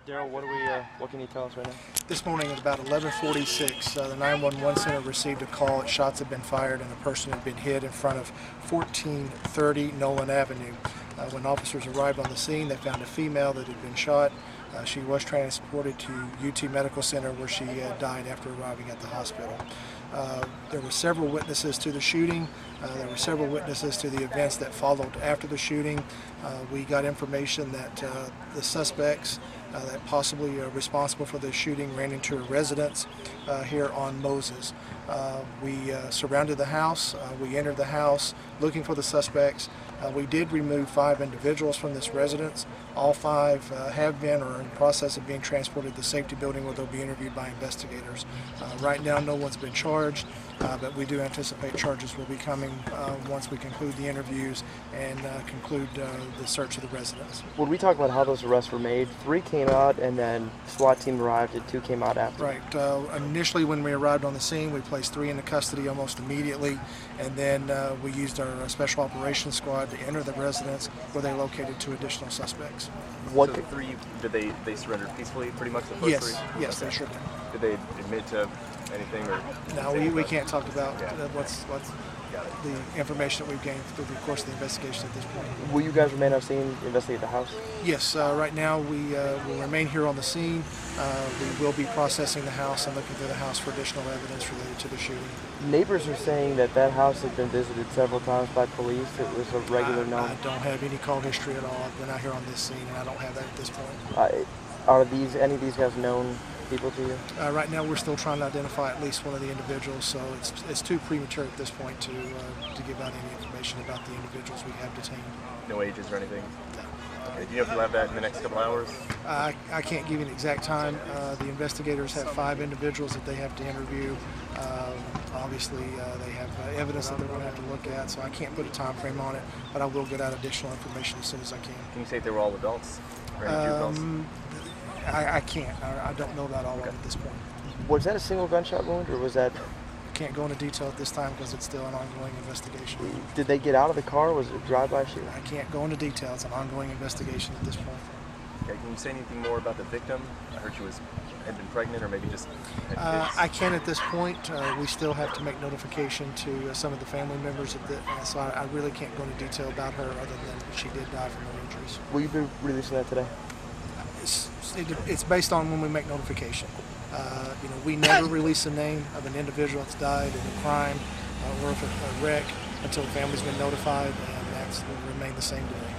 Darrell, what can you tell us right now? This morning at about 11:46, the 911 center received a call that shots had been fired and a person had been hit in front of 1430 Nolan Avenue. When officers arrived on the scene, they found a female that had been shot. She was transported to UT Medical Center where she died after arriving at the hospital. There were several witnesses to the shooting. There were several witnesses to the events that followed after the shooting. We got information that the suspects that possibly responsible for the shooting ran into a residence here on Moses. We surrounded the house. We entered the house looking for the suspects. We did remove 5 individuals from this residence. All 5 have been or are in the process of being transported to the safety building where they'll be interviewed by investigators. Right now no one's been charged, but we do anticipate charges will be coming once we conclude the interviews and conclude the search of the residence. When we talk about how those arrests were made, 3 came out and then SWAT team arrived and 2 came out after. Right. Initially when we arrived on the scene, we placed 3 into custody almost immediately, and then we used our special operations squad to enter the residence where they located 2 additional suspects. What so the 3, did they surrender peacefully pretty much the first 3? Yes, okay. They sure did. Did they admit to anything? Or no, we can't talk about what's the information that we've gained through the course of the investigation at this point. Will you guys remain on scene, investigate the house? Yes, right now we will remain here on the scene. We will be processing the house and looking through the house for additional evidence related to the shooting. Neighbors are saying that that house has been visited several times by police. It was a regular known. I don't have any call history at all. I've been out here on this scene and I don't have that at this point. Are any of these guys known people to you? Right now we're still trying to identify at least one of the individuals, so it's too premature at this point to give out any information about the individuals we have detained. No ages or anything? No. Okay. Do you know if you'll have that in the next couple hours? I can't give you an exact time. The investigators have 5 individuals that they have to interview. Obviously they have evidence that they're going to have to look at, so I can't put a time frame on it, but I will get out additional information as soon as I can. Can you say if they were all adults? Or any juveniles? I can't. I don't know that all at this point. Was that a single gunshot wound, or was that? I can't go into detail at this time because it's still an ongoing investigation. Did they get out of the car, or was it a drive-by shooting? I can't go into detail. It's an ongoing investigation at this point. Okay, can you say anything more about the victim? I heard she had been pregnant, or maybe just had kids. I can't at this point. We still have to make notification to some of the family members of so I really can't go into detail about her other than she did die from her injuries. Will you be releasing that today? It's based on when we make notification. We never release the name of an individual that's died in a crime or if a wreck until the family's been notified, and that's will remain the same today.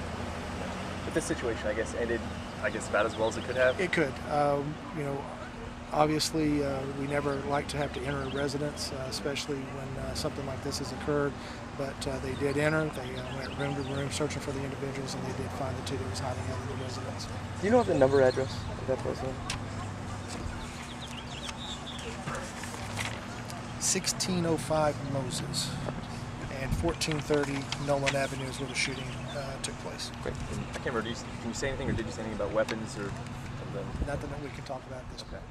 But this situation, I guess, ended, about as well as it could have? It could. Obviously, we never like to have to enter a residence, especially when something like this has occurred. But they did enter. They went room to room searching for the individuals, and they did find the 2 that was hiding out in the residence. Do you know the number address of that place? 1605 Moses and 1430 Nolan Avenue is where the shooting took place. Great. I can't remember. Can you say anything, or did you say anything about weapons or something? Nothing that we can talk about at this point.